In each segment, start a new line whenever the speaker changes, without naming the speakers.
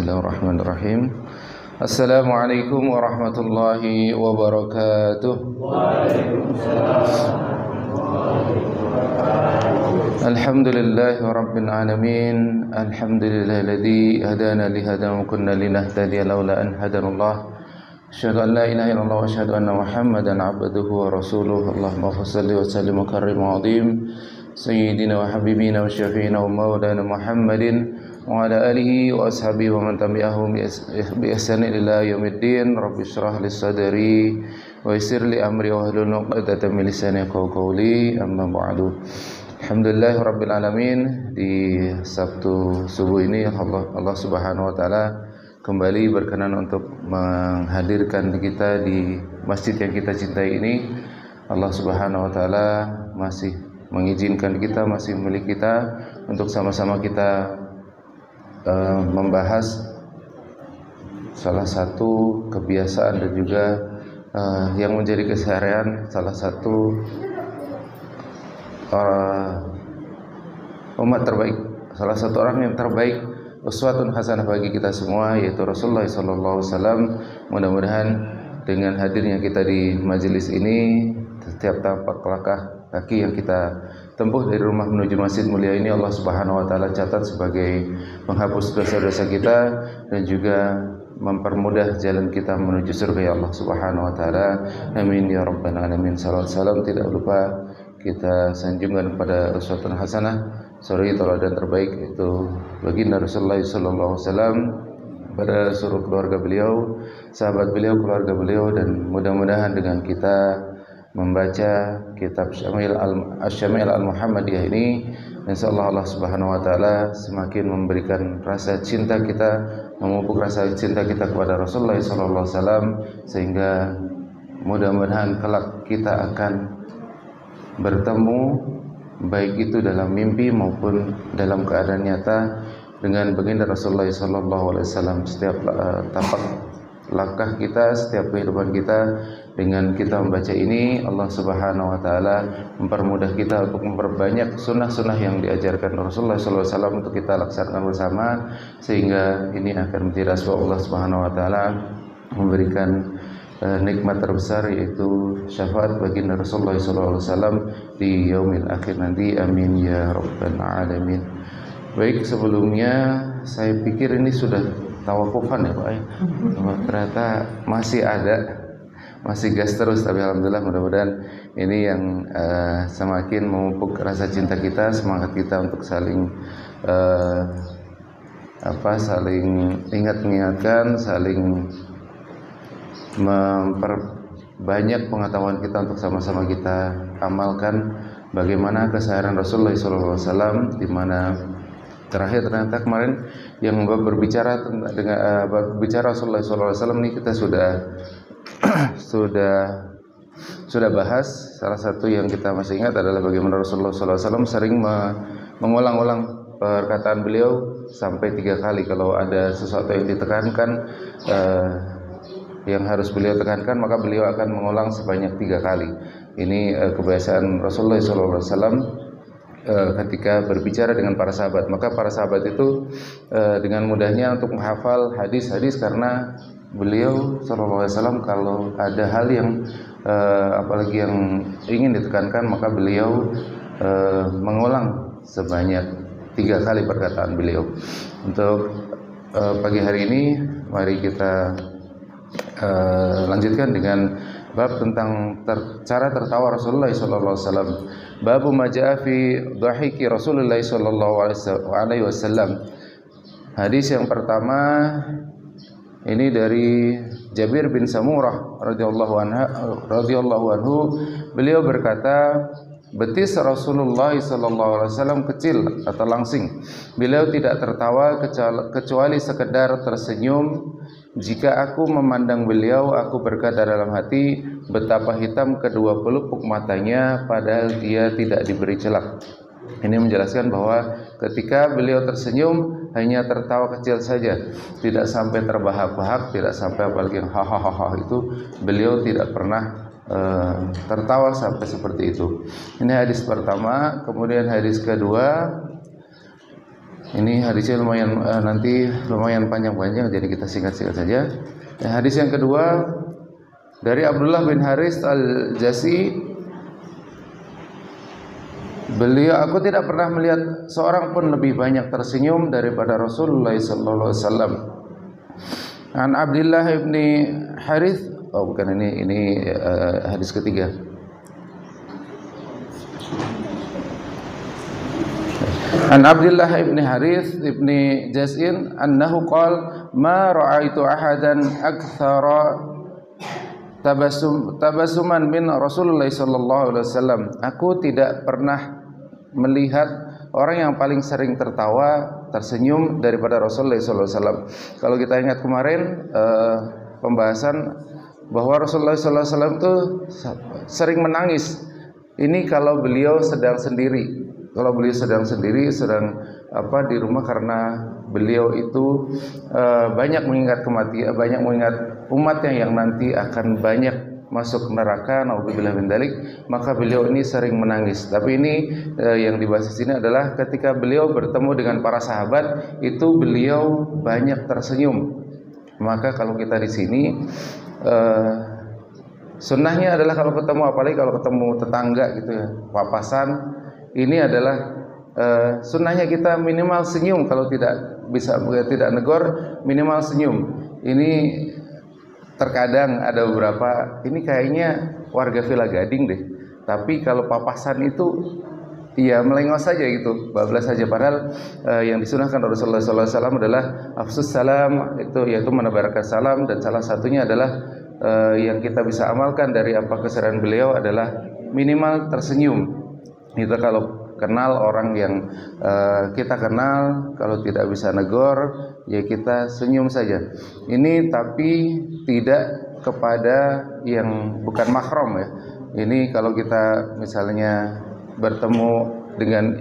Bismillahirrahmanirrahim. Assalamualaikum warahmatullahi wabarakatuh. Alhamdulillahi rabbil alamin. Alhamdulillahilladzi hadana li hadza wa kunna linahtadiya laula an hadanallah. Asyhadu an la ilaha illallah wa asyhadu anna Muhammadan abduhu wa rasuluh. Allahumma shalli wa sallim wa karrim wa azim sayyidina wa habibina wa syafi'ina wa maulana Muhammadin wa ala alihi wa ashabihi wa man tabi'ahum bi ihsan ila yaumiddin. Rabbi shrah li sadri wa yassir li amri wa hlul 'uqdatam min lisani yafqahu qawli. Amma ba'du. Alhamdulillahirabbil alamin. Di Sabtu subuh ini Allah Subhanahu wa taala kembali berkenan untuk menghadirkan kita di masjid yang kita cintai ini. Allah Subhanahu wa taala masih mengizinkan kita, masih memilih kita untuk sama-sama kita membahas salah satu kebiasaan dan juga yang menjadi keseharian salah satu umat terbaik, salah satu orang yang terbaik, uswatun hasanah bagi kita semua, yaitu Rasulullah sallallahu alaihi wasallam. Mudah-mudahan dengan hadirnya kita di majelis ini, setiap tapak langkah kaki yang kita tempuh dari rumah menuju masjid mulia ini, Allah Subhanahu wa taala catat sebagai penghapus dosa-dosa kita dan juga mempermudah jalan kita menuju surga ya Allah Subhanahu wa taala. Amin ya rabbal alamin. Salawat salam tidak lupa kita sanjungkan kepada uswatun hasanah, suri tauladan terbaik, itu baginda Rasulullah sallallahu alaihi wasallam, pada seluruh keluarga beliau, sahabat beliau, keluarga beliau, dan mudah-mudahan dengan kita membaca kitab Asy-Syamil Al-Muhammadiyah ini, insyaallah Allah Subhanahu wa taala semakin memberikan rasa cinta kita, memupuk rasa cinta kita kepada Rasulullah sallallahu alaihi wasallam, sehingga mudah-mudahan kelak kita akan bertemu, baik itu dalam mimpi maupun dalam keadaan nyata, dengan baginda Rasulullah sallallahu alaihi wasallam. Setiap tapak langkah kita, setiap kehidupan kita, dengan kita membaca ini, Allah Subhanahu wa taala mempermudah kita untuk memperbanyak sunnah-sunnah yang diajarkan Rasulullah sallallahu alaihi wasallam untuk kita laksanakan bersama, sehingga ini akan menjadi asbab Allah Subhanahu wa taala memberikan nikmat terbesar, yaitu syafaat baginda Rasulullah sallallahu alaihi wasallam di yaumil akhir nanti. Amin ya rabbal alamin. Baik, sebelumnya saya pikir ini sudah tawakufan ya Pak ya. Ternyata masih ada, masih gas terus, tapi alhamdulillah, mudah-mudahan ini yang semakin memupuk rasa cinta kita, semangat kita untuk saling saling mengingatkan, saling memperbanyak pengetahuan kita untuk sama-sama kita amalkan bagaimana keseharian Rasulullah SAW, di mana terakhir ternyata kemarin yang berbicara dengan berbicara Rasulullah SAW ini kita sudah bahas. Salah satu yang kita masih ingat adalah bagaimana Rasulullah SAW sering mengulang-ulang perkataan beliau sampai 3 kali. Kalau ada sesuatu yang ditekankan, yang harus beliau tekankan, maka beliau akan mengulang sebanyak 3 kali. Ini kebiasaan Rasulullah SAW ketika berbicara dengan para sahabat. Maka para sahabat itu dengan mudahnya untuk menghafal hadis-hadis, karena beliau SAW kalau ada hal yang apalagi yang ingin ditekankan, maka beliau mengulang sebanyak 3 kali perkataan beliau. Untuk pagi hari ini, mari kita lanjutkan dengan bab tentang cara tertawa Rasulullah sallallahu alaihi wasallam. Bab ma jaa fi dhahiki Rasulullah sallallahu alaihi wasallam. Hadis yang pertama ini dari Jabir bin Samurah radhiyallahu anhu. Beliau berkata, betis Rasulullah sallallahu alaihi wasallam kecil atau langsing. Beliau tidak tertawa kecuali sekedar tersenyum. Jika aku memandang beliau, aku berkata dalam hati, betapa hitam kedua pelupuk matanya, padahal dia tidak diberi celak. Ini menjelaskan bahwa ketika beliau tersenyum, hanya tertawa kecil saja, tidak sampai terbahak-bahak, tidak sampai apalagi yang hahaha itu, beliau tidak pernah tertawa sampai seperti itu. Ini hadis pertama. Kemudian hadis kedua, Ini hadisnya lumayan nanti lumayan panjang-panjang, jadi kita singkat-singkat saja. Hadis yang kedua dari Abdullah bin Haris al-Jasi, beliau, aku tidak pernah melihat seorang pun lebih banyak tersenyum daripada Rasulullah sallallahu alaihi wasallam. An Abdullah bin Harith, oh bukan, ini hadis ketiga. An Abdullah ibn Harith ibn Jaz'in annahu qala ma ra'aitu ahadan aktsara tabassuman min Rasulullah sallallahu alaihi wasallam. Aku tidak pernah melihat orang yang paling sering tertawa, tersenyum daripada Rasulullah sallallahu alaihi wasallam. Kalau kita ingat kemarin pembahasan bahwa Rasulullah sallallahu alaihi wasallam itu sering menangis. Ini kalau beliau sedang sendiri. Kalau beliau sedang sendiri, sedang di rumah, karena beliau itu banyak mengingat kematian, banyak mengingat umatnya yang nanti akan banyak masuk neraka, naudzubillah min dzalik, maka beliau ini sering menangis. Tapi ini yang dibahas di sini adalah ketika beliau bertemu dengan para sahabat, itu beliau banyak tersenyum. Maka kalau kita di sini sunnahnya adalah kalau ketemu, apalagi kalau ketemu tetangga gitu ya, papasan, ini adalah sunnahnya kita minimal senyum. Kalau tidak bisa, tidak negor, minimal senyum. Ini terkadang ada beberapa, ini kayaknya warga Villa Gading deh, tapi kalau papasan itu ya melengos saja gitu, bablas saja. Padahal yang disunahkan Rasulullah SAW adalah afsus salam, itu yaitu menebarkan salam, dan salah satunya adalah yang kita bisa amalkan dari apa keseharian beliau adalah minimal tersenyum. Kita kalau kenal orang yang kita kenal, kalau tidak bisa negor, ya kita senyum saja. Ini tapi tidak kepada yang bukan mahram ya. Ini kalau kita misalnya bertemu dengan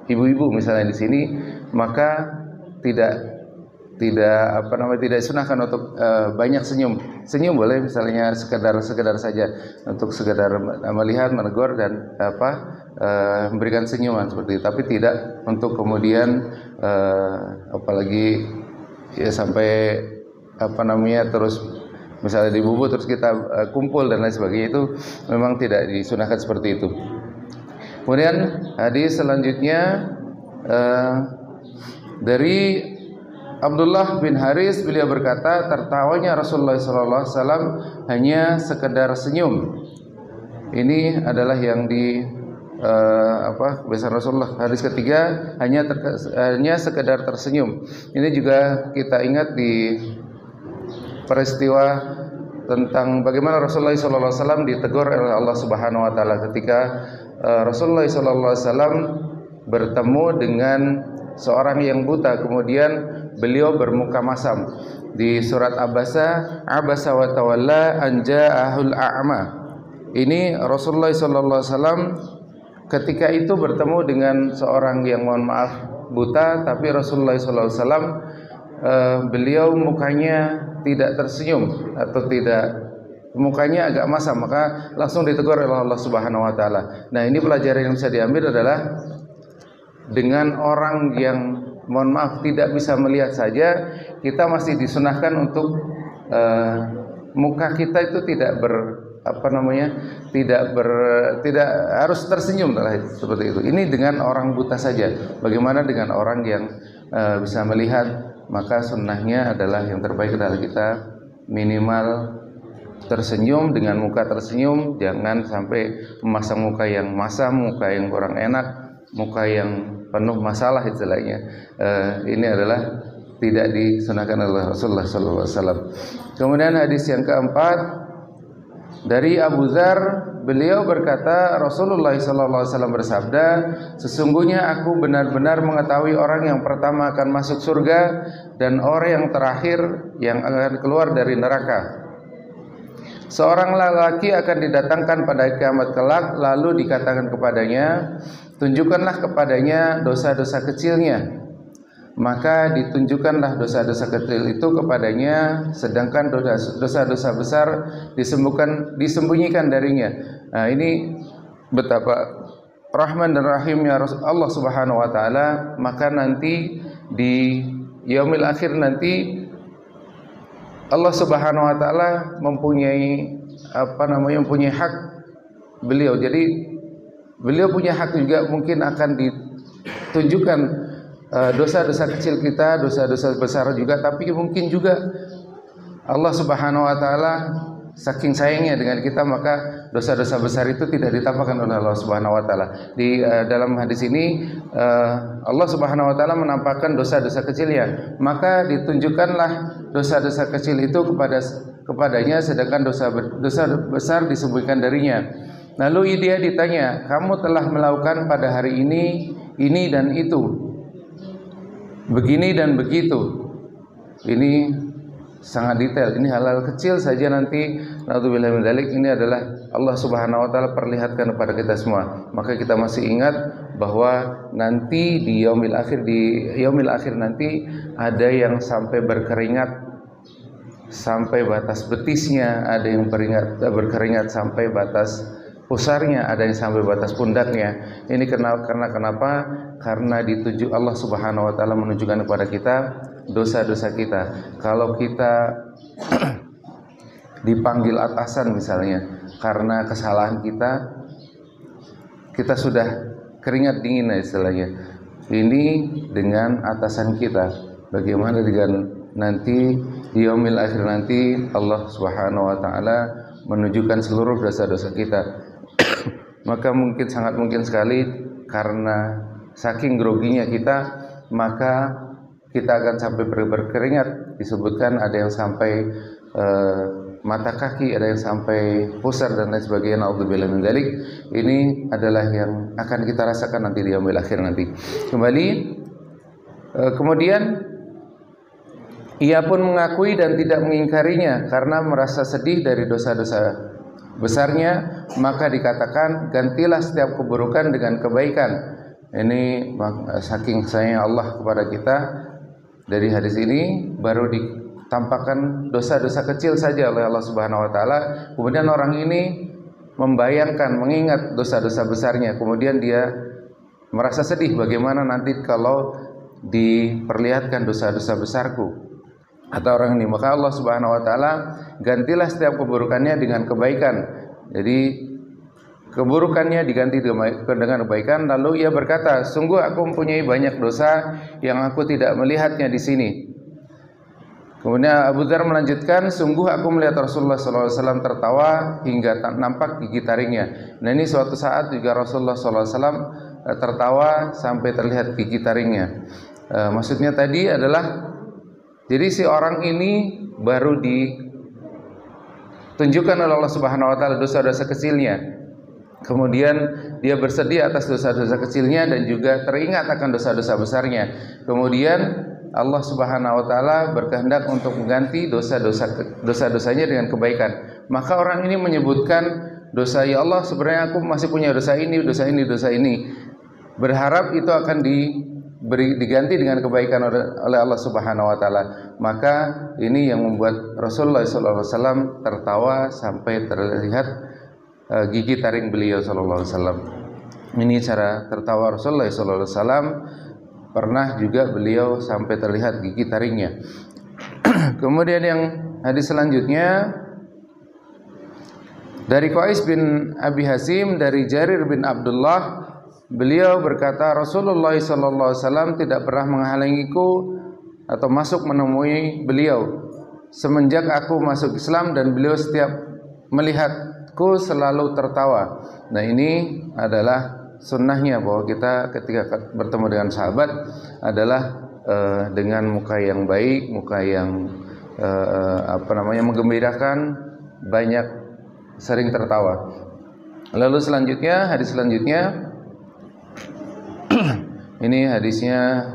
ibu-ibu misalnya di sini, maka tidak disunahkan untuk banyak senyum. Senyum boleh misalnya sekedar saja, untuk sekedar melihat, menegur, dan memberikan senyuman seperti itu. Tapi tidak untuk kemudian apalagi ya sampai terus misalnya dibubuh terus kita kumpul dan lain sebagainya, itu memang tidak disunahkan seperti itu. Kemudian hadis selanjutnya dari Abdullah bin Haris, beliau berkata, tertawanya Rasulullah SAW hanya sekedar senyum. Ini adalah yang kebiasaan Rasulullah. Hadis ketiga hanya sekedar tersenyum. Ini juga kita ingat di peristiwa tentang bagaimana Rasulullah SAW ditegur oleh Allah Subhanahu Wa Taala ketika Rasulullah SAW bertemu dengan seorang yang buta, kemudian beliau bermuka masam. Di surat Abasa wa tawalla an ja'ahul a'ma. Ini Rasulullah SAW ketika itu bertemu dengan seorang yang mohon maaf buta, tapi Rasulullah SAW beliau mukanya tidak tersenyum atau mukanya agak masam, maka langsung ditegur oleh Allah Subhanahu Wa Taala. Nah, ini pelajaran yang bisa diambil adalah dengan orang yang mohon maaf tidak bisa melihat saja, kita masih disunahkan untuk muka kita itu tidak tidak harus tersenyum seperti itu. Ini dengan orang buta saja. Bagaimana dengan orang yang bisa melihat? Maka sunnahnya adalah yang terbaik adalah kita minimal tersenyum, dengan muka tersenyum, jangan sampai memasang muka yang masam, muka yang kurang enak, muka yang penuh masalah istilahnya. Ini adalah tidak disunahkan oleh Rasulullah SAW. Kemudian hadis yang keempat dari Abu Dzar, beliau berkata, Rasulullah SAW bersabda, sesungguhnya aku benar-benar mengetahui orang yang pertama akan masuk surga dan orang yang terakhir yang akan keluar dari neraka. Seorang lelaki akan didatangkan pada kiamat kelak, lalu dikatakan kepadanya, tunjukkanlah kepadanya dosa-dosa kecilnya. Maka ditunjukkanlah dosa-dosa kecil itu kepadanya, sedangkan dosa-dosa besar disembunyikan darinya. Nah, ini betapa rahman dan rahimnya Allah Subhanahu Wa Taala. Maka nanti di yaumil akhir nanti Allah Subhanahu wa taala mempunyai mempunyai hak beliau. Jadi beliau punya hak juga, mungkin akan ditunjukkan dosa-dosa kecil kita, dosa-dosa besar juga, tapi mungkin juga Allah Subhanahu wa taala saking sayangnya dengan kita, maka dosa-dosa besar itu tidak ditampakkan oleh Allah Subhanahu wa taala. Di dalam hadis ini Allah Subhanahu wa taala menampakkan dosa-dosa kecilnya, maka ditunjukkanlah dosa-dosa kecil itu kepadanya, sedangkan dosa besar disembunyikan darinya. Lalu dia ditanya, kamu telah melakukan pada hari ini dan itu, begini dan begitu. Ini sangat detail. Ini hal-hal kecil saja nanti, naudzubillah min dzalik, ini adalah Allah Subhanahu wa taala perlihatkan kepada kita semua. Maka kita masih ingat bahwa nanti di yaumil akhir nanti ada yang sampai berkeringat sampai batas betisnya, ada yang berkeringat sampai batas pusarnya, ada yang sampai batas pundaknya. Ini karena kenapa? Karena dituju Allah Subhanahu wa taala menunjukkan kepada kita dosa-dosa kita. Kalau kita dipanggil atasan misalnya karena kesalahan kita sudah keringat dingin istilahnya. Ini dengan atasan kita. Bagaimana dengan nanti di yaumil akhir nanti Allah Subhanahu wa taala menunjukkan seluruh dosa-dosa kita. Maka sangat mungkin sekali karena saking groginya kita, maka kita akan sampai berkeringat. Disebutkan ada yang sampai mata kaki, ada yang sampai pusar dan lain sebagainya. Naudzubillah min dzalik. Ini adalah yang akan kita rasakan nanti di yaumil akhir nanti. Kemudian ia pun mengakui dan tidak mengingkarinya karena merasa sedih dari dosa-dosa besarnya, maka dikatakan gantilah setiap keburukan dengan kebaikan. Ini saking sayang Allah kepada kita. Dari hadis ini baru ditampakkan dosa-dosa kecil saja oleh Allah Subhanahu wa taala. Kemudian orang ini membayangkan, mengingat dosa-dosa besarnya. Kemudian dia merasa sedih, bagaimana nanti kalau diperlihatkan dosa-dosa besarku atau orang ini. Maka Allah Subhanahu wa taala gantilah setiap keburukannya dengan kebaikan. Jadi keburukannya diganti dengan kebaikan. Lalu ia berkata, sungguh aku mempunyai banyak dosa yang aku tidak melihatnya di sini. Kemudian Abu Dzar melanjutkan, sungguh aku melihat Rasulullah SAW tertawa hingga nampak gigi taringnya. Nah, ini suatu saat juga Rasulullah SAW tertawa sampai terlihat gigi taringnya. Maksudnya tadi adalah, jadi si orang ini baru ditunjukkan oleh Allah Subhanahu wa taala dosa-dosa kecilnya. Kemudian dia bersedih atas dosa-dosa kecilnya dan juga teringat akan dosa-dosa besarnya. Kemudian Allah Subhanahu wa taala berkehendak untuk mengganti dosa-dosanya dengan kebaikan. Maka orang ini menyebutkan dosa, ya Allah, sebenarnya aku masih punya dosa ini. Berharap itu akan diganti dengan kebaikan oleh Allah Subhanahu wa taala. Maka ini yang membuat Rasulullah SAW tertawa sampai terlihat gigi taring beliau sallallahu alaihi wasallam. Ini cara tertawa Rasulullah sallallahu alaihi wasallam. Pernah juga beliau sampai terlihat gigi taringnya. Kemudian yang hadis selanjutnya dari Qais bin Abi Hazim dari Jarir bin Abdullah, beliau berkata, Rasulullah sallallahu alaihi wasallam tidak pernah menghalangiku atau masuk menemui beliau semenjak aku masuk Islam, dan beliau setiap melihatku selalu tertawa. Nah, ini adalah sunnahnya bahwa kita ketika bertemu dengan sahabat adalah dengan muka yang baik, muka yang menggembirakan, banyak sering tertawa. Lalu selanjutnya, hadis selanjutnya ini hadisnya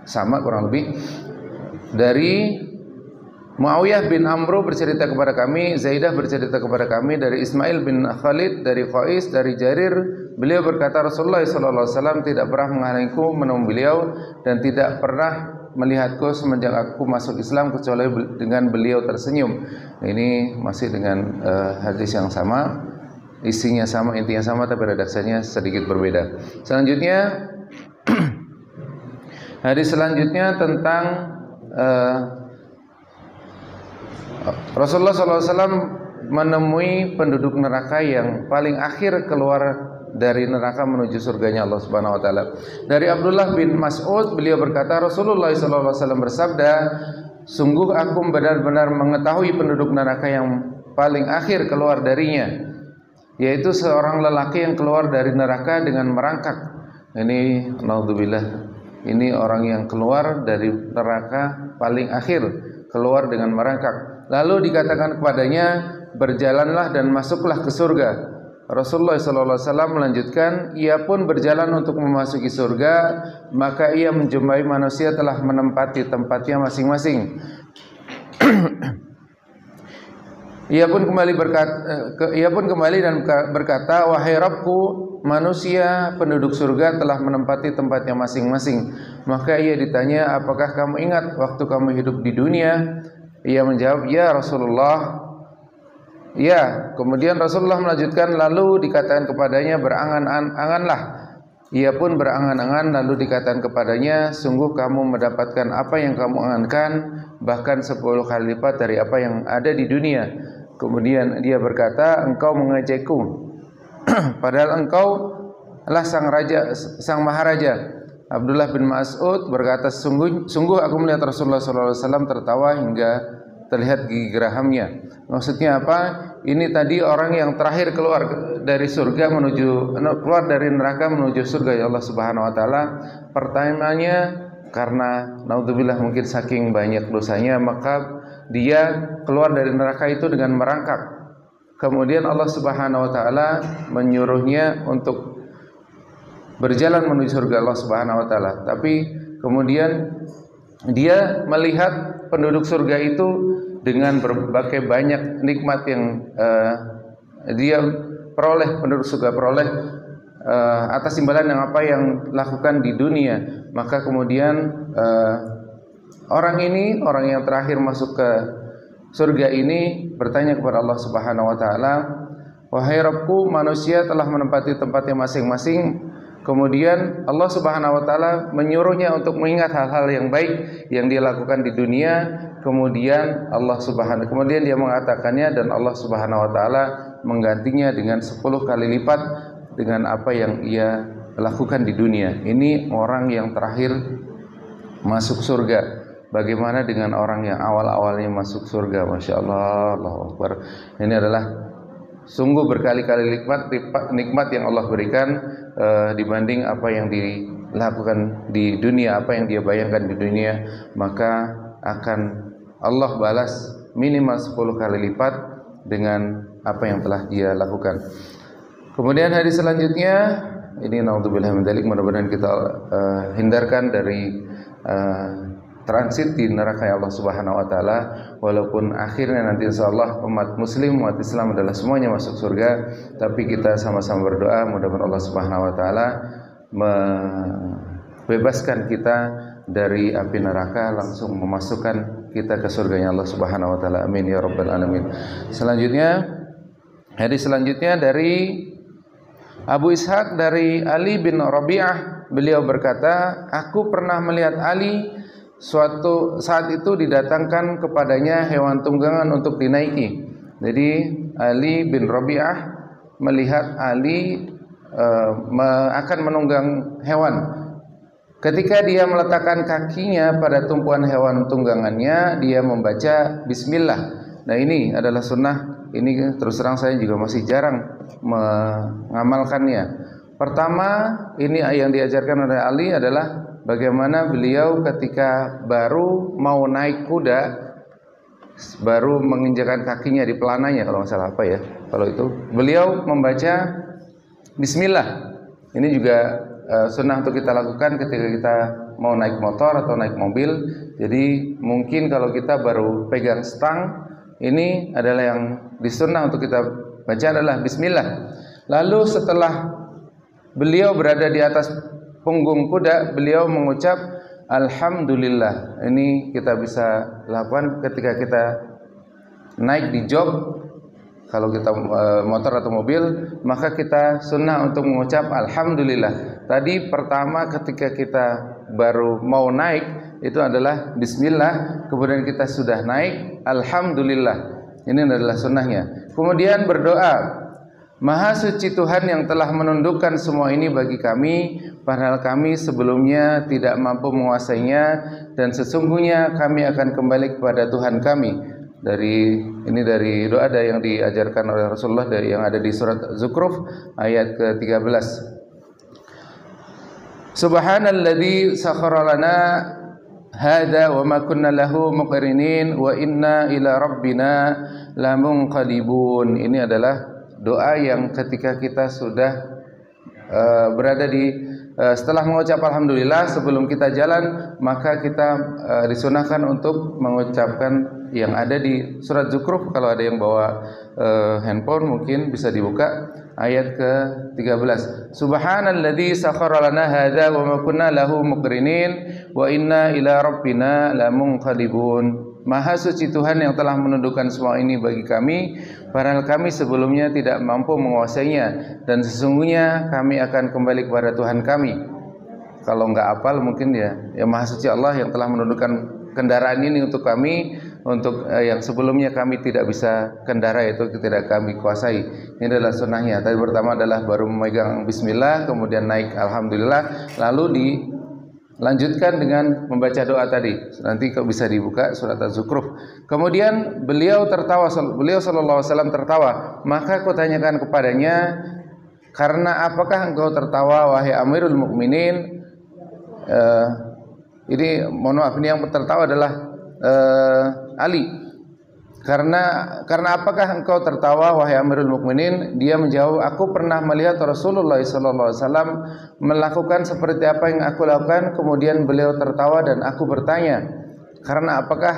sama kurang lebih dari Muawiyah bin Amru bercerita kepada kami, Zaidah bercerita kepada kami dari Ismail bin Khalid dari Qais dari Jarir, beliau berkata Rasulullah SAW tidak pernah menghalangiku menemui beliau dan tidak pernah melihatku semenjak aku masuk Islam kecuali dengan beliau tersenyum. Ini masih dengan hadis yang sama, isinya sama, intinya sama, tapi redaksinya sedikit berbeda. Selanjutnya Hadis selanjutnya tentang Rasulullah SAW menemui penduduk neraka yang paling akhir keluar dari neraka menuju surganya Allah Subhanahu wa taala. Dari Abdullah bin Mas'ud, beliau berkata, Rasulullah SAW bersabda, sungguh aku benar-benar mengetahui penduduk neraka yang paling akhir keluar darinya, yaitu seorang lelaki yang keluar dari neraka dengan merangkak. Ini naudzubillah, ini orang yang keluar dari neraka paling akhir, keluar dengan merangkak. Lalu dikatakan kepadanya, berjalanlah dan masuklah ke surga. Rasulullah SAW melanjutkan, ia pun berjalan untuk memasuki surga, maka ia menjumpai manusia telah menempati tempatnya masing-masing. Ia pun kembali dan berkata, wahai Rabbku, manusia penduduk surga telah menempati tempatnya masing-masing. Maka ia ditanya, apakah kamu ingat waktu kamu hidup di dunia? Ia menjawab, ya Rasulullah. Ya, kemudian Rasulullah melanjutkan, lalu dikatakan kepadanya, berangan-anganlah. Ia pun berangan-angan, lalu dikatakan kepadanya, sungguh kamu mendapatkan apa yang kamu angankan, bahkan 10 kali lipat dari apa yang ada di dunia. Kemudian dia berkata, engkau mengejekku, padahal engkau adalah sang maharaja. Abdullah bin Mas'ud berkata, sungguh aku melihat Rasulullah SAW tertawa hingga terlihat gigi gerahamnya. Maksudnya apa? Ini tadi orang yang terakhir keluar dari surga keluar dari neraka menuju surga ya Allah Subhanahu wa taala. Pertanyaannya, karena naudzubillah mungkin saking banyak dosanya, maka dia keluar dari neraka itu dengan merangkak. Kemudian Allah Subhanahu wa taala menyuruhnya untuk berjalan menuju surga Allah Subhanahu wa taala. Tapi kemudian dia melihat penduduk surga itu dengan berbagai banyak nikmat yang dia peroleh, penduduk surga peroleh atas imbalan yang apa yang lakukan di dunia. Maka kemudian orang yang terakhir masuk ke surga ini bertanya kepada Allah Subhanahu wa taala, wahai Rabbku, manusia telah menempati tempatnya masing-masing. Kemudian Allah Subhanahu wa taala menyuruhnya untuk mengingat hal-hal yang baik yang dia lakukan di dunia. Kemudian dia mengatakannya, dan Allah Subhanahu wa taala menggantinya dengan 10 kali lipat dengan apa yang ia lakukan di dunia. Ini orang yang terakhir masuk surga. Bagaimana dengan orang yang awal-awalnya masuk surga? Masya Allah, Allahu Akbar. Ini adalah sungguh berkali-kali nikmat yang Allah berikan dibanding apa yang dilakukan di dunia, apa yang dia bayangkan di dunia. Maka akan Allah balas minimal 10 kali lipat dengan apa yang telah dia lakukan. Kemudian hadis selanjutnya, ini naudzubillah min dzalik, mudah-mudahan kita hindarkan dari transit di neraka Allah Subhanahu wa taala, walaupun akhirnya nanti insyaallah umat muslim, umat Islam adalah semuanya masuk surga, tapi kita sama-sama berdoa mudah-mudahan Allah Subhanahu wa taala membebaskan kita dari api neraka, langsung memasukkan kita ke surganya Allah Subhanahu wa taala. Amin ya rabbal alamin. Hadis selanjutnya dari Abu Ishaq dari Ali bin Rabi'ah, beliau berkata, aku pernah melihat Ali. Suatu saat itu didatangkan kepadanya hewan tunggangan untuk dinaiki. Jadi Ali bin Rabi'ah melihat Ali akan menunggang hewan. Ketika dia meletakkan kakinya pada tumpuan hewan tunggangannya, dia membaca bismillah. Nah, ini adalah sunnah. Ini terus terang saya juga masih jarang mengamalkannya. Pertama, ini yang diajarkan oleh Ali adalah bagaimana beliau ketika baru mau naik kuda, baru menginjakkan kakinya di pelananya, kalau nggak salah apa ya, kalau itu beliau membaca bismillah. Ini juga sunnah untuk kita lakukan ketika kita mau naik motor atau naik mobil. Jadi mungkin kalau kita baru pegang stang, ini adalah yang disunnah untuk kita baca adalah bismillah. Lalu setelah beliau berada di atas punggung kuda, beliau mengucap alhamdulillah. Ini kita bisa lakukan ketika kita naik di jog. Kalau kita motor atau mobil, maka kita sunnah untuk mengucap alhamdulillah. Tadi pertama ketika kita baru mau naik itu adalah bismillah, kemudian kita sudah naik alhamdulillah. Ini adalah sunnahnya. Kemudian berdoa, Maha suci Tuhan yang telah menundukkan semua ini bagi kami, padahal kami sebelumnya tidak mampu menguasainya, dan sesungguhnya kami akan kembali kepada Tuhan kami. Dari doa yang diajarkan oleh Rasulullah yang ada di surat Zukhruf ayat ke-13. Subhanalladzi sakhkhara lana hadza wa ma kunna lahu muqrinin wa inna ila rabbina lamunqalibun. Ini adalah doa yang ketika kita sudah berada setelah mengucap alhamdulillah sebelum kita jalan, maka kita disunahkan untuk mengucapkan yang ada di surat Zukhruf. Kalau ada yang bawa handphone mungkin bisa dibuka ayat ke-13. Subhanalladzi sakhkhara lana hadza wa ma kunna lahu muqrinin wa inna ila rabbina lamunqalibun. Maha suci Tuhan yang telah menundukkan semua ini bagi kami, padahal kami sebelumnya tidak mampu menguasainya, dan sesungguhnya kami akan kembali kepada Tuhan kami. Kalau enggak hafal mungkin ya Maha suci Allah yang telah menundukkan kendaraan ini untuk kami, untuk yang sebelumnya kami tidak bisa kendara, itu tidak kami kuasai. Ini adalah sunnahnya. Tadi pertama adalah baru memegang bismillah, kemudian naik alhamdulillah, lalu dilanjutkan dengan membaca doa tadi. Nanti bisa dibuka surat Az-Zukhruf. Kemudian beliau sallallahu alaihi wasallam tertawa. Maka aku tanyakan kepadanya, karena apakah engkau tertawa wahai Amirul Mukminin? Ini mohon maaf, ini yang tertawa adalah Ali. Karena apakah engkau tertawa wahai Amirul Mukminin? Dia menjawab, aku pernah melihat Rasulullah sallallahu alaihi wasallam melakukan seperti apa yang aku lakukan. Kemudian beliau tertawa dan aku bertanya, karena apakah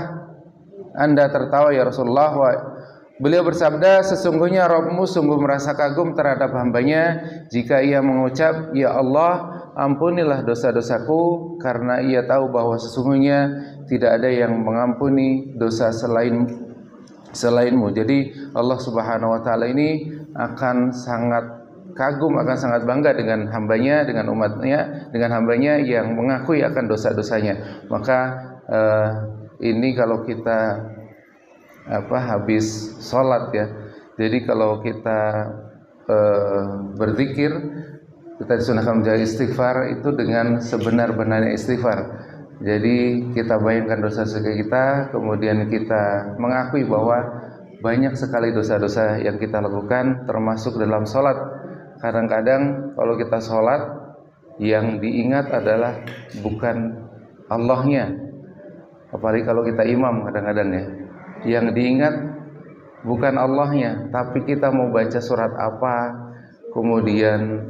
Anda tertawa ya Rasulullah? Beliau bersabda, sesungguhnya Rabbmu sungguh merasa kagum terhadap hambanya jika ia mengucap, ya Allah, ampunilah dosa-dosaku, karena ia tahu bahwa sesungguhnya tidak ada yang mengampuni dosa selainmu. Jadi Allah Subhanahu wa taala ini akan sangat kagum, akan sangat bangga dengan hambanya, dengan umatnya, dengan hambanya yang mengakui akan dosa-dosanya. Maka ini kalau kita habis sholat ya, jadi kalau kita berzikir, kita disunahkan menjaga istighfar itu dengan sebenar-benarnya istighfar. Jadi kita bayangkan dosa-dosa kita, kemudian kita mengakui bahwa banyak sekali dosa-dosa yang kita lakukan, termasuk dalam sholat. Kadang-kadang kalau kita sholat, yang diingat adalah bukan Allahnya. Apalagi kalau kita imam kadang-kadang ya, yang diingat bukan Allahnya, tapi kita mau baca surat apa, kemudian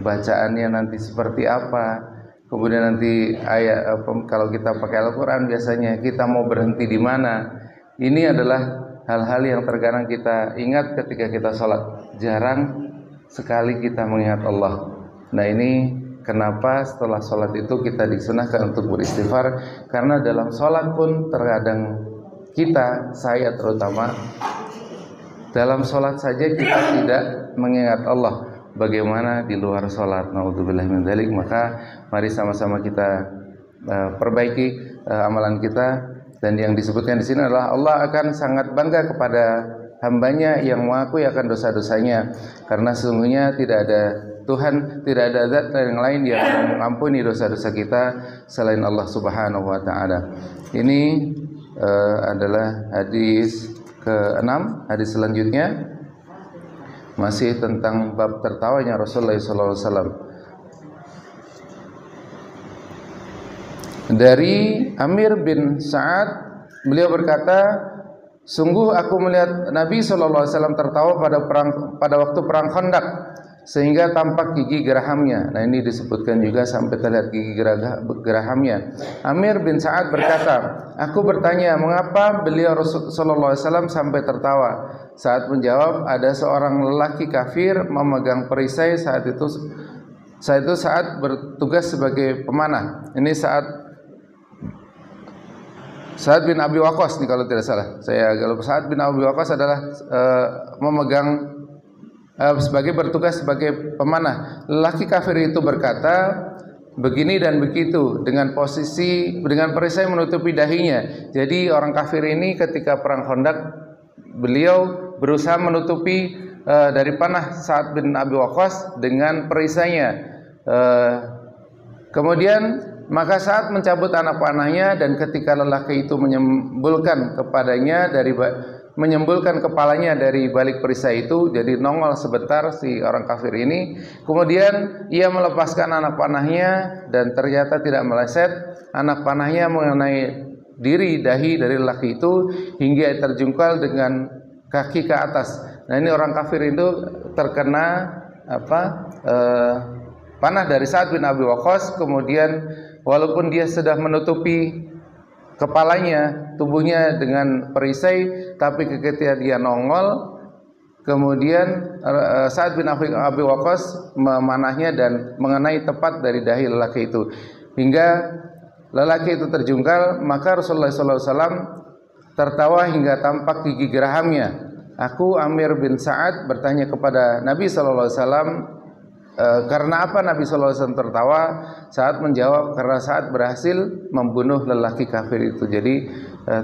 bacaannya nanti seperti apa, kemudian nanti ayat, kalau kita pakai Al-Quran biasanya kita mau berhenti di mana. Ini adalah hal-hal yang terkadang kita ingat ketika kita sholat. Jarang sekali kita mengingat Allah. Nah ini kenapa setelah sholat itu kita disunahkan untuk beristighfar, karena dalam sholat pun terkadang saya terutama dalam sholat saja kita tidak mengingat Allah. Bagaimana di luar sholat? Naudzubillah min dzalik. Maka mari sama-sama kita perbaiki amalan kita. Dan yang disebutkan di sini adalah Allah akan sangat bangga kepada hambanya yang mengakui akan dosa-dosanya, karena sesungguhnya tidak ada Tuhan, tidak ada zat yang lain yang mengampuni dosa-dosa kita selain Allah Subhanahu wa taala. Ini adalah hadis ke-6. Hadis selanjutnya masih tentang bab tertawanya Rasulullah sallallahu alaihi wasallam. Dari Amir bin Sa'ad, beliau berkata, sungguh aku melihat Nabi sallallahu alaihi wasallam tertawa pada waktu perang Khandaq, sehingga tampak gigi gerahamnya. Nah ini disebutkan juga sampai terlihat gigi gerahamnya. Amir bin Sa'ad berkata, aku bertanya, mengapa beliau Rasulullah SAW sampai tertawa? Saat menjawab, ada seorang lelaki kafir memegang perisai saat itu bertugas sebagai pemanah. Ini Sa'ad bin Abi Waqqas nih kalau tidak salah. Kalau Sa'ad bin Abi Waqqas adalah bertugas sebagai pemanah. Lelaki kafir itu berkata, begini dan begitu, dengan perisai menutupi dahinya. Jadi orang kafir ini ketika perang Khandaq, beliau berusaha menutupi dari panah Sa'ad bin Abi Waqqas dengan perisainya. Kemudian maka Sa'ad mencabut anak panahnya, dan ketika lelaki itu menyembulkan kepalanya dari balik perisai itu, jadi nongol sebentar si orang kafir ini. Kemudian ia melepaskan anak panahnya, dan ternyata tidak meleset. Anak panahnya mengenai dahi dari lelaki itu hingga terjungkal dengan kaki ke atas. Nah, ini orang kafir itu terkena panah dari Sa'ad bin Abi Waqqas. Kemudian walaupun dia sudah menutupi kepalanya, tubuhnya dengan perisai, tapi ketika dia nongol, kemudian Sa'ad bin Abi Waqqas memanahnya dan mengenai tepat dari dahi lelaki itu hingga lelaki itu terjungkal. Maka Rasulullah SAW tertawa hingga tampak gigi gerahamnya. Aku, Amir bin Sa'ad, bertanya kepada Nabi SAW, karena apa Nabi SAW tertawa? Saat menjawab, karena saat berhasil membunuh lelaki kafir itu. Jadi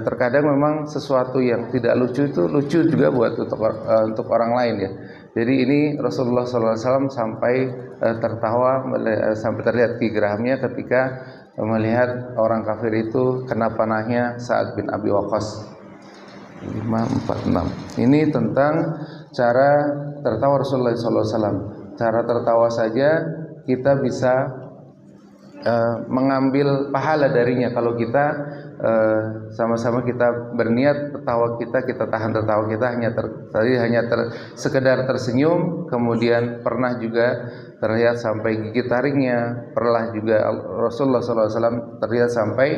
terkadang memang sesuatu yang tidak lucu itu lucu juga buat untuk orang lain ya. Jadi ini Rasulullah SAW sampai tertawa sampai terlihat gigi gerahamnya ketika melihat orang kafir itu kena panahnya Sa'ad bin Abi Waqqas. 546. Ini tentang cara tertawa Rasulullah SAW. Cara tertawa saja kita bisa mengambil pahala darinya kalau kita sama-sama kita berniat tertawa kita tahan tertawa kita hanya sekedar tersenyum, kemudian pernah juga terlihat sampai gigi taringnya, pernah juga Rasulullah SAW terlihat sampai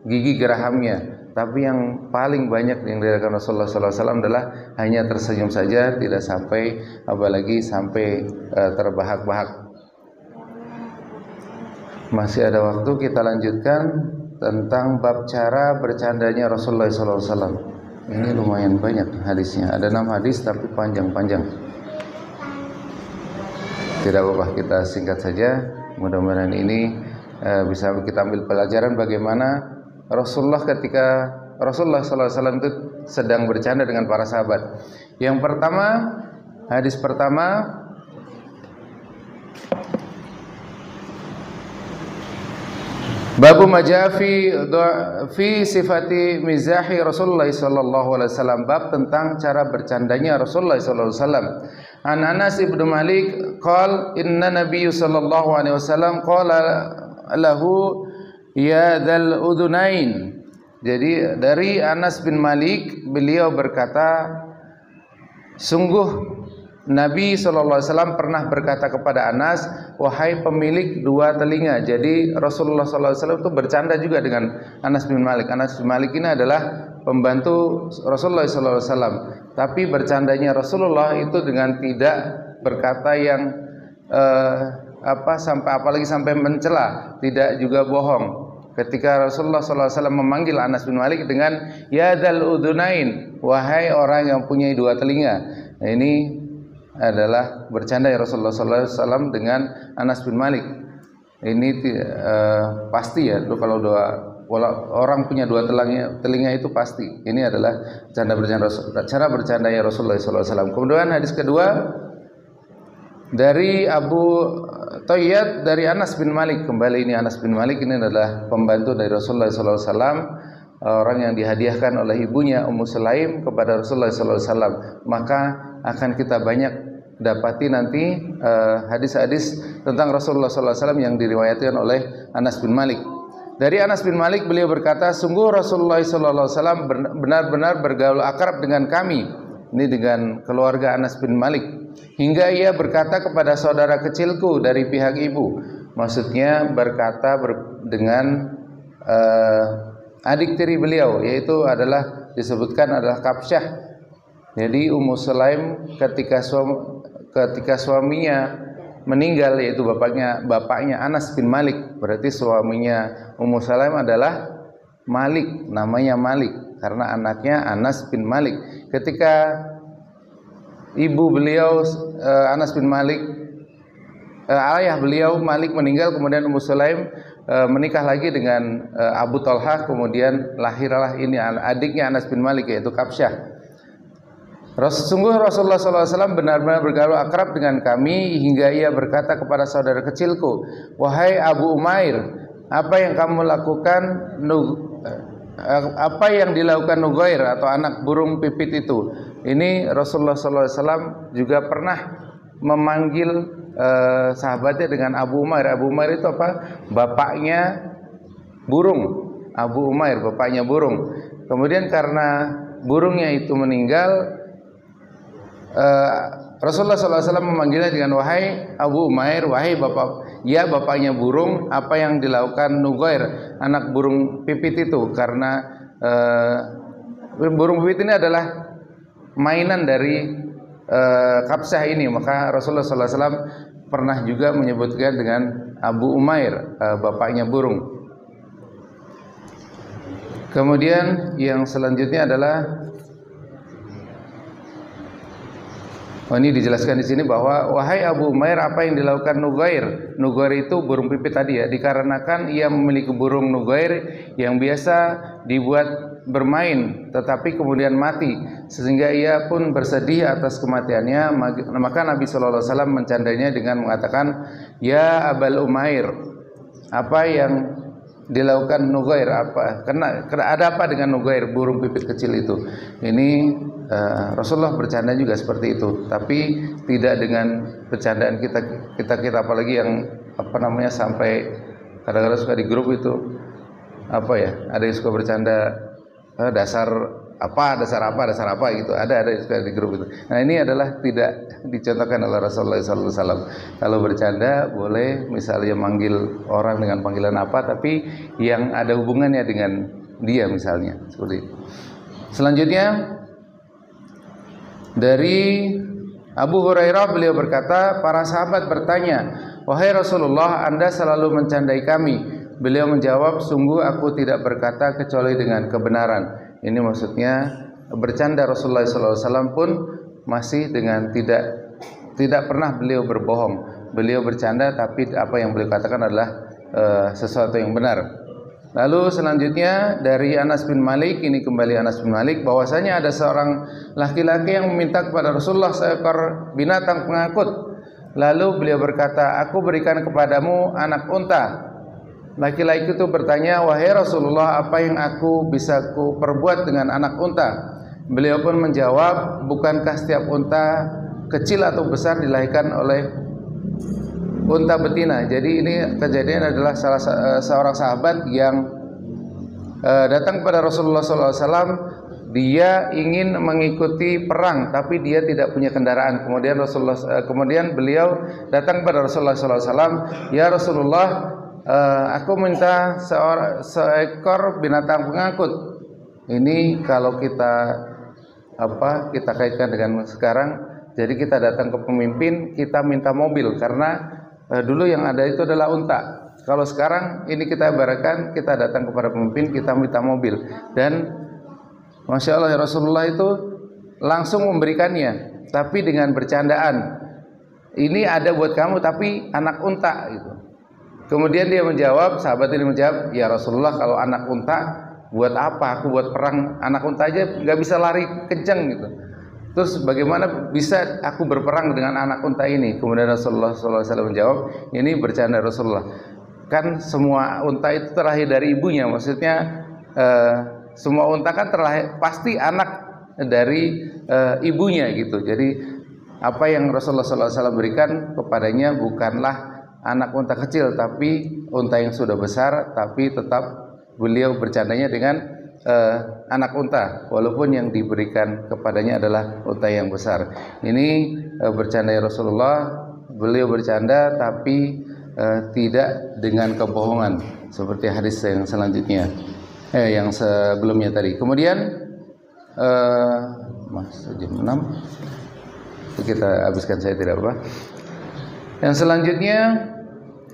gigi gerahamnya. Tapi yang paling banyak yang dilakukan Rasulullah SAW adalah hanya tersenyum saja, tidak sampai apalagi sampai terbahak-bahak. Masih ada waktu, kita lanjutkan tentang bab cara bercandanya Rasulullah SAW. Ini lumayan banyak hadisnya, ada 6 hadis tapi panjang-panjang. Tidak apa-apa, kita singkat saja. Mudah-mudahan ini bisa kita ambil pelajaran bagaimana Rasulullah ketika Rasulullah SAW itu sedang bercanda dengan para sahabat. Yang pertama, hadis pertama, Babu majafi fi sifati mizahi Rasulullah sallallahu alaihi wasallam, bab tentang cara bercandanya Rasulullah sallallahu alaihi wasallam. An Anas bin Malik qala inna Nabiy sallallahu alaihi wasallam qala lahu ya dzal udunain. Jadi dari Anas bin Malik, beliau berkata, sungguh Nabi SAW pernah berkata kepada Anas, wahai pemilik dua telinga. Jadi Rasulullah SAW itu bercanda juga dengan Anas bin Malik. Anas bin Malik ini adalah pembantu Rasulullah SAW. Tapi bercandanya Rasulullah itu dengan tidak berkata yang apalagi sampai mencela, tidak juga bohong. Ketika Rasulullah SAW memanggil Anas bin Malik dengan ya dzal udunain, wahai orang yang punya dua telinga. Nah, ini adalah bercanda ya Rasulullah SAW dengan Anas bin Malik. Ini pasti ya, kalau orang punya dua telinga itu pasti. Ini adalah cara bercanda ya Rasulullah SAW. Kemudian hadis kedua dari Abu Tayyad dari Anas bin Malik. Kembali ini Anas bin Malik ini adalah pembantu dari Rasulullah SAW, orang yang dihadiahkan oleh ibunya Ummu Sulaim kepada Rasulullah SAW. Maka akan kita banyak dapati nanti hadis-hadis tentang Rasulullah SAW yang diriwayatkan oleh Anas bin Malik. Dari Anas bin Malik beliau berkata, sungguh Rasulullah SAW benar-benar bergaul akrab dengan kami. Ini dengan keluarga Anas bin Malik, hingga ia berkata kepada saudara kecilku dari pihak ibu. Maksudnya berkata dengan adik tiri beliau, yaitu disebutkan adalah Kabsyah. Jadi Ummu Sulaim ketika suaminya meninggal, yaitu bapaknya Anas bin Malik, berarti suaminya Ummu Sulaim adalah Malik, namanya Malik karena anaknya Anas bin Malik. Ketika ibu beliau Anas bin Malik ayah beliau Malik meninggal, kemudian Ummu Sulaim menikah lagi dengan Abu Talhah, kemudian lahirlah ini adiknya Anas bin Malik, yaitu Kabsyah. Sungguh Rasulullah SAW benar-benar bergaul akrab dengan kami hingga ia berkata kepada saudara kecilku, wahai Abu Umair, apa yang kamu lakukan, apa yang dilakukan Nugair atau anak burung pipit itu? Ini Rasulullah SAW juga pernah memanggil sahabatnya dengan Abu Umair. Abu Umair itu apa? Bapaknya burung. Abu Umair, bapaknya burung. Kemudian karena burungnya itu meninggal, Rasulullah SAW memanggilnya dengan wahai Abu Umair, wahai bapak, ya bapaknya burung, apa yang dilakukan Nugair, anak burung pipit itu? Karena burung pipit ini adalah mainan dari Kabsyah ini, maka Rasulullah SAW pernah juga menyebutkan dengan Abu Umair, bapaknya burung. Kemudian yang selanjutnya adalah ini dijelaskan di sini bahwa wahai Abu Umair, apa yang dilakukan Nugair? Nugair itu burung pipit tadi ya, dikarenakan ia memiliki burung Nugair yang biasa dibuat bermain tetapi kemudian mati, sehingga ia pun bersedih atas kematiannya. Maka Nabi sallallahu alaihi wasallam mencandainya dengan mengatakan, ya Abul Umair, apa yang dilakukan Nugair? Apa? Karena ada apa dengan Nugair, burung pipit kecil itu? Ini Rasulullah bercanda juga seperti itu, tapi tidak dengan bercandaan kita apalagi yang sampai kadang-kadang suka di grup itu ada yang suka bercanda dasar apa gitu, ada yang suka di grup itu. Nah, ini adalah tidak dicontohkan oleh Rasulullah SAW. Kalau bercanda boleh misalnya manggil orang dengan panggilan apa, tapi yang ada hubungannya dengan dia misalnya, seperti itu. Selanjutnya dari Abu Hurairah, beliau berkata, para sahabat bertanya, wahai Rasulullah, Anda selalu mencandai kami. Beliau menjawab, sungguh aku tidak berkata kecuali dengan kebenaran. Ini maksudnya bercanda Rasulullah SAW pun masih dengan tidak pernah beliau berbohong. Beliau bercanda tapi apa yang beliau katakan adalah sesuatu yang benar. Lalu selanjutnya dari Anas bin Malik, ini kembali Anas bin Malik, bahwasanya ada seorang laki-laki yang meminta kepada Rasulullah seekor binatang pengangkut. Lalu beliau berkata, aku berikan kepadamu anak unta. Laki-laki itu bertanya, wahai Rasulullah, apa yang aku bisa perbuat dengan anak unta? Beliau pun menjawab, bukankah setiap unta kecil atau besar dilahirkan oleh unta betina? Jadi ini kejadian adalah seorang sahabat yang datang kepada Rasulullah SAW. Dia ingin mengikuti perang, tapi dia tidak punya kendaraan. Kemudian beliau datang kepada Rasulullah SAW. Ya Rasulullah, aku minta seekor binatang pengangkut. Ini kalau kita kaitkan dengan sekarang. Jadi kita datang ke pemimpin, kita minta mobil karena dulu yang ada itu adalah unta. Kalau sekarang ini kita ibaratkan kita datang kepada pemimpin, kita minta mobil. Dan Masya Allah, Rasulullah itu langsung memberikannya, tapi dengan bercandaan. Ini ada buat kamu, tapi anak unta gitu. Kemudian dia menjawab, sahabat ini menjawab, ya Rasulullah, kalau anak unta buat apa? Aku buat perang, anak unta aja nggak bisa lari kencang gitu. Terus bagaimana bisa aku berperang dengan anak unta ini? Kemudian Rasulullah SAW menjawab, ini bercanda Rasulullah. Kan semua unta itu terlahir dari ibunya. Maksudnya semua unta kan terlahir pasti anak dari ibunya gitu. Jadi apa yang Rasulullah SAW berikan kepadanya bukanlah anak unta kecil, tapi unta yang sudah besar. Tapi tetap beliau bercandanya dengan anak unta, walaupun yang diberikan kepadanya adalah unta yang besar. Ini bercanda Rasulullah. Beliau bercanda tapi tidak dengan kebohongan, seperti hadis yang selanjutnya, yang sebelumnya tadi. Kemudian jam 6 kita habiskan, saya tidak apa. Yang selanjutnya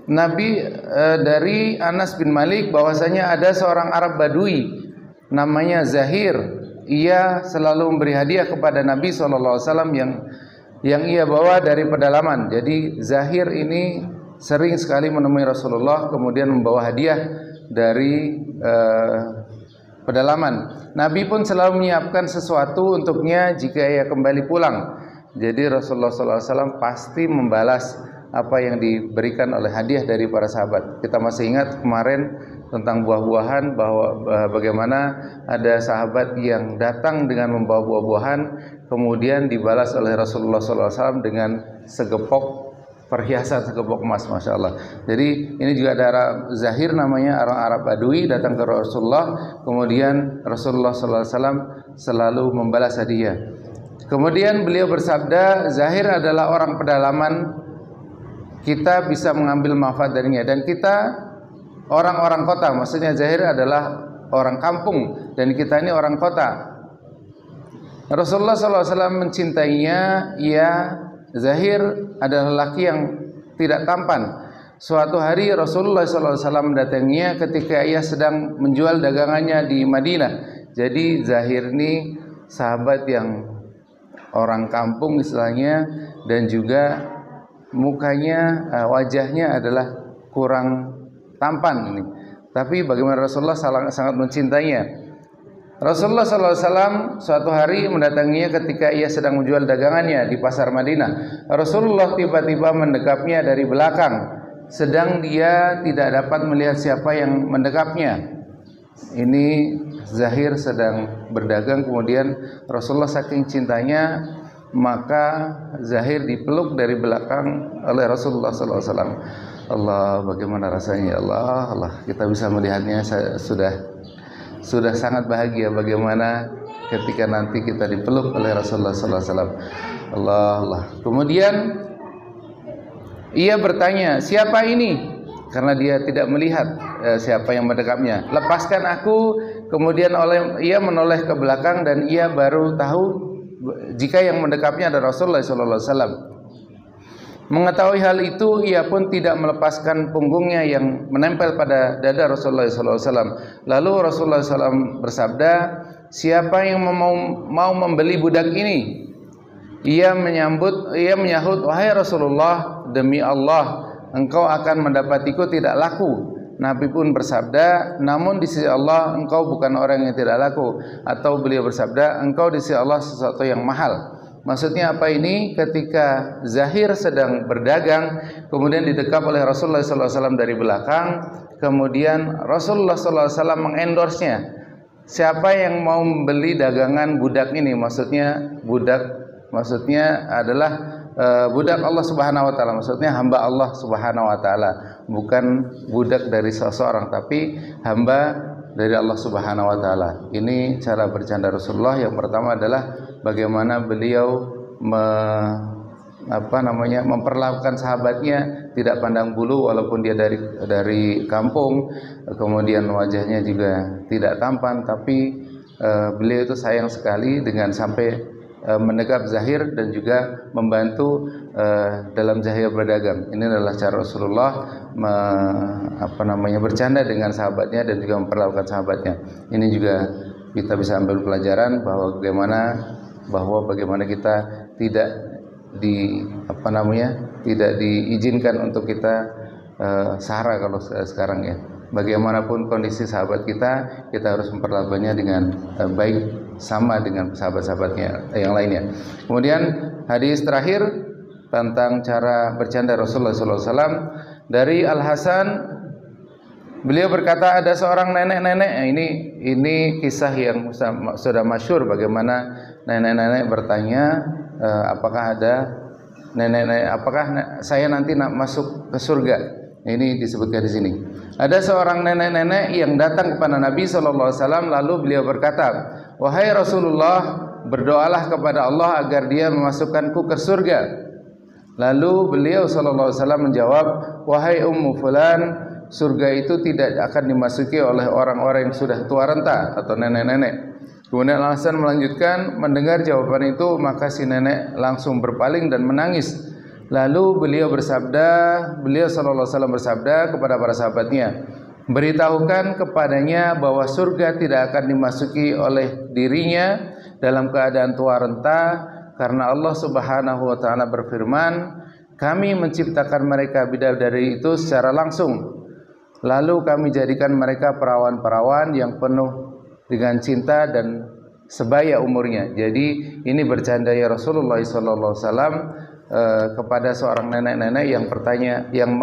Nabi dari Anas bin Malik, bahwasanya ada seorang Arab Badui namanya Zahir. Ia selalu memberi hadiah kepada Nabi SAW yang ia bawa dari pedalaman. Jadi Zahir ini sering sekali menemui Rasulullah kemudian membawa hadiah dari pedalaman. Nabi pun selalu menyiapkan sesuatu untuknya jika ia kembali pulang. Jadi Rasulullah SAW pasti membalas apa yang diberikan oleh hadiah dari para sahabat. Kita masih ingat kemarin tentang buah-buahan, bahwa bagaimana ada sahabat yang datang dengan membawa buah-buahan, kemudian dibalas oleh Rasulullah SAW dengan segepok perhiasan, segepok emas, masya Allah. Jadi ini juga ada Arab Zahir namanya, orang Arab Badui datang ke Rasulullah, kemudian Rasulullah SAW selalu membalas hadiah. Kemudian beliau bersabda, Zahir adalah orang pedalaman, kita bisa mengambil manfaat darinya, dan kita orang-orang kota, maksudnya Zahir adalah orang kampung dan kita ini orang kota. Rasulullah SAW mencintainya. Ia Zahir adalah lelaki yang tidak tampan. Suatu hari Rasulullah SAW mendatanginya ketika ia sedang menjual dagangannya di Madinah. Jadi Zahir ini sahabat yang orang kampung istilahnya, dan juga mukanya, wajahnya adalah kurang tampan ini. Tapi bagaimana Rasulullah sangat mencintainya. Rasulullah SAW suatu hari mendatanginya ketika ia sedang menjual dagangannya di pasar Madinah. Rasulullah tiba-tiba mendekapnya dari belakang, sedang dia tidak dapat melihat siapa yang mendekapnya. Ini Zahir sedang berdagang, kemudian Rasulullah saking cintanya, maka Zahir dipeluk dari belakang oleh Rasulullah SAW. Allah, bagaimana rasanya, Allah, kita bisa melihatnya. Saya sudah sangat bahagia bagaimana ketika nanti kita dipeluk oleh Rasulullah SAW. Allah. Kemudian ia bertanya, siapa ini? Karena dia tidak melihat siapa yang mendekapnya. Lepaskan aku. Kemudian ia menoleh ke belakang dan ia baru tahu jika yang mendekapnya adalah Rasulullah SAW. Mengetahui hal itu, ia pun tidak melepaskan punggungnya yang menempel pada dada Rasulullah SAW. Lalu Rasulullah SAW bersabda, siapa yang mau membeli budak ini? Ia menyahut, wahai Rasulullah, demi Allah, engkau akan mendapatiku tidak laku. Nabi pun bersabda, namun di sisi Allah engkau bukan orang yang tidak laku. Atau beliau bersabda, engkau di sisi Allah sesuatu yang mahal. Maksudnya apa ini? Ketika Zahir sedang berdagang, kemudian didekap oleh Rasulullah SAW dari belakang, kemudian Rasulullah SAW mengendorse-nya. Siapa yang mau membeli dagangan budak ini? Maksudnya adalah budak Allah Subhanahu wa taala, maksudnya hamba Allah Subhanahu wa taala, bukan budak dari seseorang tapi hamba dari Allah Subhanahu wa taala. Ini cara bercanda Rasulullah. Yang pertama adalah bagaimana beliau memperlakukan sahabatnya tidak pandang bulu walaupun dia dari kampung, kemudian wajahnya juga tidak tampan, tapi beliau itu sayang sekali dengan sampai mendekap Zahir dan juga membantu dalam Zahir berdagang. Ini adalah cara Rasulullah bercanda dengan sahabatnya dan juga memperlakukan sahabatnya. Ini juga kita bisa ambil pelajaran bahwa bagaimana kita tidak diizinkan untuk kita sara kalau sekarang ya. Bagaimanapun kondisi sahabat kita harus memperlakukannya dengan baik, sama dengan sahabat-sahabatnya yang lainnya. Kemudian hadis terakhir tentang cara bercanda Rasulullah SAW dari Al Hasan, beliau berkata ada seorang nenek-nenek. Ini kisah yang sudah masyhur, bagaimana nenek-nenek bertanya, apakah saya nanti masuk ke surga. Ini disebutkan di sini. Ada seorang nenek-nenek yang datang kepada Nabi SAW, lalu beliau berkata, wahai Rasulullah, berdoalah kepada Allah agar dia memasukkanku ke surga. Lalu beliau SAW menjawab, wahai Ummu Fulan, surga itu tidak akan dimasuki oleh orang-orang yang sudah tua renta atau nenek-nenek. Kemudian Al Hasan melanjutkan, mendengar jawaban itu maka si nenek langsung berpaling dan menangis. Lalu beliau SAW bersabda kepada para sahabatnya, beritahukan kepadanya bahwa surga tidak akan dimasuki oleh dirinya dalam keadaan tua renta Karena Allah Subhanahu wa taala berfirman, kami menciptakan mereka bidadari itu secara langsung. Lalu kami jadikan mereka perawan-perawan yang penuh dengan cinta dan sebaya umurnya. Jadi ini bercanda ya Rasulullah SAW kepada seorang nenek-nenek yang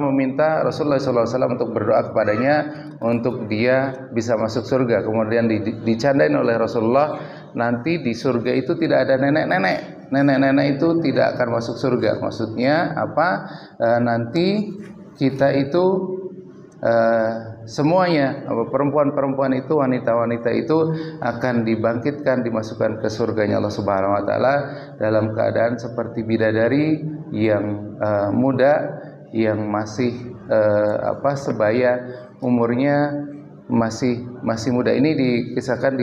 meminta Rasulullah SAW untuk berdoa kepadanya untuk dia bisa masuk surga. Kemudian dicandain oleh Rasulullah, nanti di surga itu tidak ada nenek-nenek. Nenek-nenek itu tidak akan masuk surga. Maksudnya apa? Nanti kita itu semuanya, perempuan-perempuan itu, wanita-wanita itu akan dibangkitkan, dimasukkan ke surganya Allah Subhanahu wa taala dalam keadaan seperti bidadari yang muda, yang masih sebaya umurnya, masih muda. Ini dikisahkan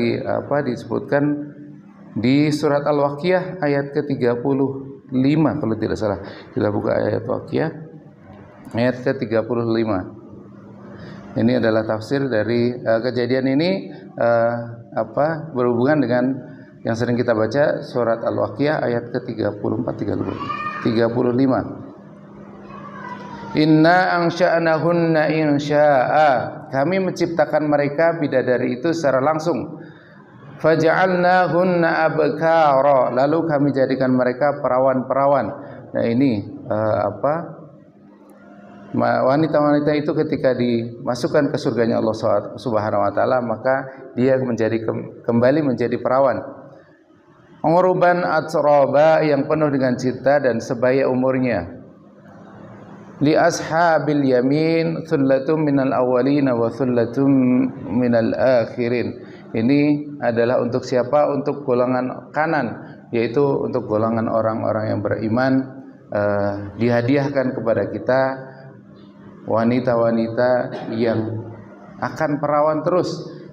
disebutkan di surat Al-Waqiah ayat ke-35 kalau tidak salah. Kita buka ayat Waqiah ayat ke-35. Ini adalah tafsir dari kejadian ini berhubungan dengan yang sering kita baca surat Al-Waqiah ayat ke-35. Inna ansha'nahunna insya'a. Kami menciptakan mereka bidadari itu secara langsung. Faja'alnahunna abkara. Lalu kami jadikan mereka perawan-perawan. Nah ini wanita-wanita itu ketika dimasukkan ke surganya Allah Subhanahu wa taala, maka dia kembali menjadi perawan. Uruban atsraba, yang penuh dengan cinta dan sebaya umurnya. Li ashabil yamin thullatum minal awwalin wa thullatum minal akhirin. Ini adalah untuk siapa? Untuk golongan kanan, yaitu untuk golongan orang-orang yang beriman. Dihadiahkan kepada kita wanita-wanita yang akan perawan terus,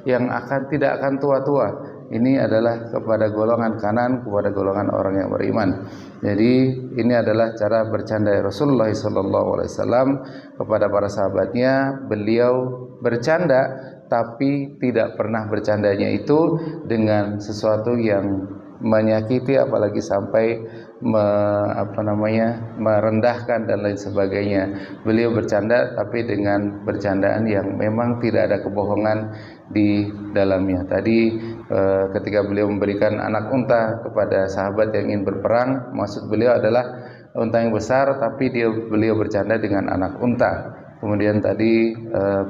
yang tidak akan tua-tua. Ini adalah kepada golongan kanan, kepada golongan orang yang beriman. Jadi ini adalah cara bercanda Rasulullah SAW kepada para sahabatnya. Beliau bercanda, tapi tidak pernah bercandanya itu dengan sesuatu yang menyakiti, apalagi sampai merendahkan dan lain sebagainya. Beliau bercanda tapi dengan bercandaan yang memang tidak ada kebohongan di dalamnya. Tadi ketika beliau memberikan anak unta kepada sahabat yang ingin berperang, maksud beliau adalah unta yang besar, tapi beliau bercanda dengan anak unta. Kemudian tadi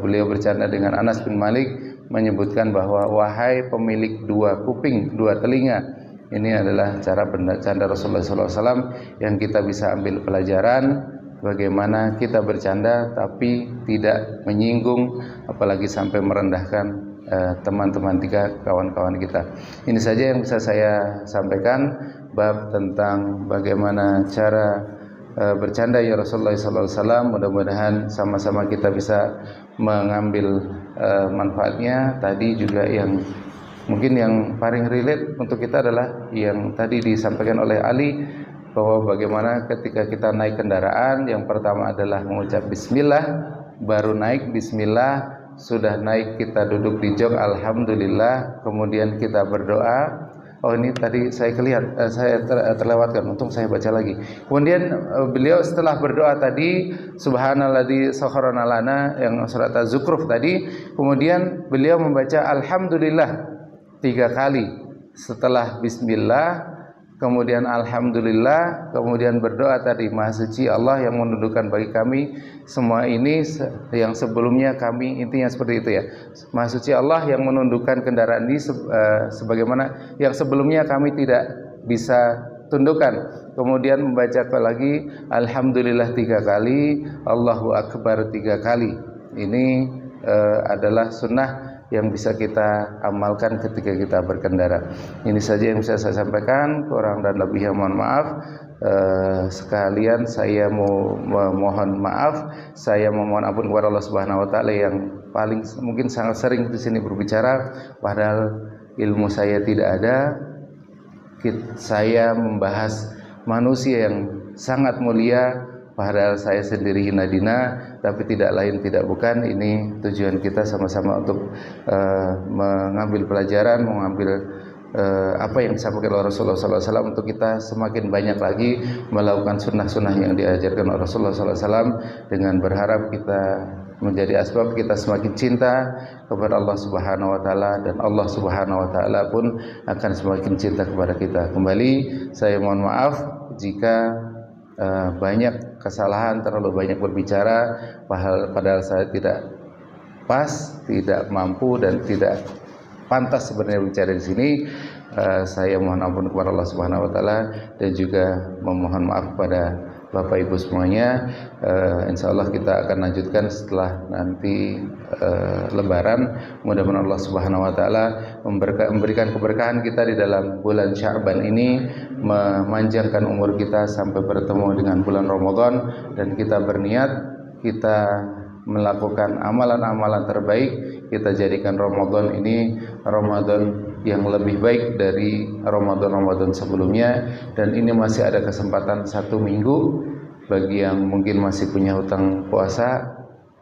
beliau bercanda dengan Anas bin Malik, menyebutkan bahwa wahai pemilik dua kuping, dua telinga. Ini adalah cara bercanda Rasulullah SAW yang kita bisa ambil pelajaran, bagaimana kita bercanda tapi tidak menyinggung, apalagi sampai merendahkan teman-teman kita, kawan-kawan kita. Ini saja yang bisa saya sampaikan bab tentang bagaimana cara bercanda ya Rasulullah SAW. Mudah-mudahan sama-sama kita bisa mengambil manfaatnya. Tadi juga yang mungkin yang paling relate untuk kita adalah yang tadi disampaikan oleh Ali, bahwa bagaimana ketika kita naik kendaraan, yang pertama adalah mengucap bismillah, baru naik bismillah, sudah naik kita duduk di jok alhamdulillah, kemudian kita berdoa. Oh ini tadi saya terlewatkan, untung saya baca lagi. Kemudian beliau setelah berdoa tadi subhanalladzi sakharana lana, yang surat Az-Zukhruf tadi, kemudian beliau membaca alhamdulillah 3 kali setelah bismillah, kemudian alhamdulillah, kemudian berdoa tadi, Maha Suci Allah yang menundukkan bagi kami semua ini yang sebelumnya kami, intinya seperti itu ya. Maha Suci Allah yang menundukkan kendaraan ini sebagaimana yang sebelumnya kami tidak bisa tundukkan. Kemudian membaca lagi alhamdulillah 3 kali, Allahu Akbar 3 kali. Ini adalah sunnah yang bisa kita amalkan ketika kita berkendara. Ini saja yang bisa saya sampaikan, kurang dan lebihnya mohon maaf. Sekalian saya mohon maaf, saya memohon ampun kepada Allah Subhanahu wa taala yang paling mungkin sangat sering di sini berbicara, padahal ilmu saya tidak ada. Saya membahas manusia yang sangat mulia, padahal saya sendiri hina dina, tapi tidak lain tidak bukan. Ini tujuan kita sama-sama untuk mengambil pelajaran, mengambil apa yang disampaikan oleh Rasulullah SAW untuk kita semakin banyak lagi melakukan sunnah-sunnah yang diajarkan oleh Rasulullah SAW, dengan berharap kita menjadi asbab kita semakin cinta kepada Allah Subhanahu wa taala, dan Allah Subhanahu wa taala pun akan semakin cinta kepada kita. Kembali saya mohon maaf jika banyak kesalahan, terlalu banyak berbicara padahal saya tidak pas, tidak mampu dan tidak pantas sebenarnya bicara di sini. Saya mohon ampun kepada Allah Subhanahu wa taala dan juga memohon maaf kepada Bapak Ibu semuanya. Insyaallah kita akan lanjutkan setelah nanti Lebaran. Mudah-mudahan Allah Subhanahu wa taala memberikan keberkahan kita di dalam bulan Sya'ban ini, memanjangkan umur kita sampai bertemu dengan bulan Ramadan, dan kita berniat kita melakukan amalan-amalan terbaik. Kita jadikan Ramadan ini Ramadan yang lebih baik dari Ramadan-Ramadan sebelumnya, dan ini masih ada kesempatan 1 minggu bagi yang mungkin masih punya hutang puasa.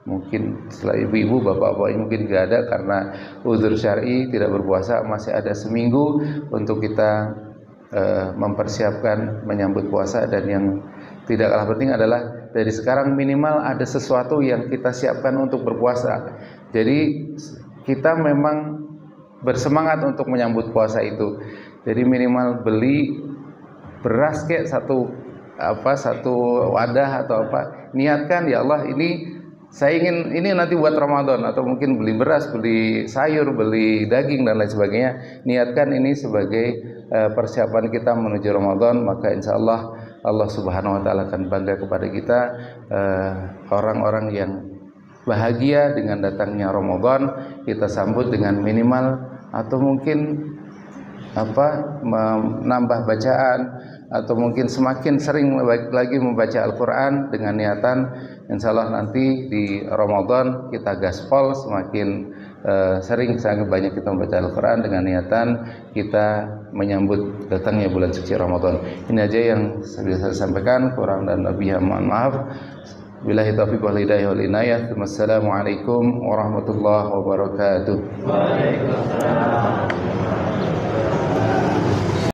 Mungkin setelah ibu-ibu, bapak-bapak mungkin tidak ada karena uzur syar'i tidak berpuasa, masih ada seminggu untuk kita mempersiapkan menyambut puasa. Dan yang tidak kalah penting adalah dari sekarang minimal ada sesuatu yang kita siapkan untuk berpuasa. Jadi kita memang bersemangat untuk menyambut puasa itu. Jadi minimal beli beras kayak satu wadah atau apa. Niatkan, ya Allah, ini saya ingin ini nanti buat Ramadan, atau mungkin beli beras, beli sayur, beli daging dan lain sebagainya. Niatkan ini sebagai persiapan kita menuju Ramadan, maka insya Allah Allah Subhanahu wa taala akan bangga kepada kita, orang-orang yang bahagia dengan datangnya Ramadan. Kita sambut dengan minimal atau mungkin menambah bacaan, atau mungkin semakin sering lagi membaca Al-Quran dengan niatan insyaallah nanti di Ramadan kita gaspol semakin sering banyak kita membaca Al-Quran dengan niatan kita menyambut datangnya bulan suci Ramadan. Ini aja yang bisa saya sampaikan, kurang dan lebih mohon maaf. Billahi taufiq wal hidayah wal inayah. Wassalamualaikum warahmatullahi wabarakatuh. Waalaikumsalam.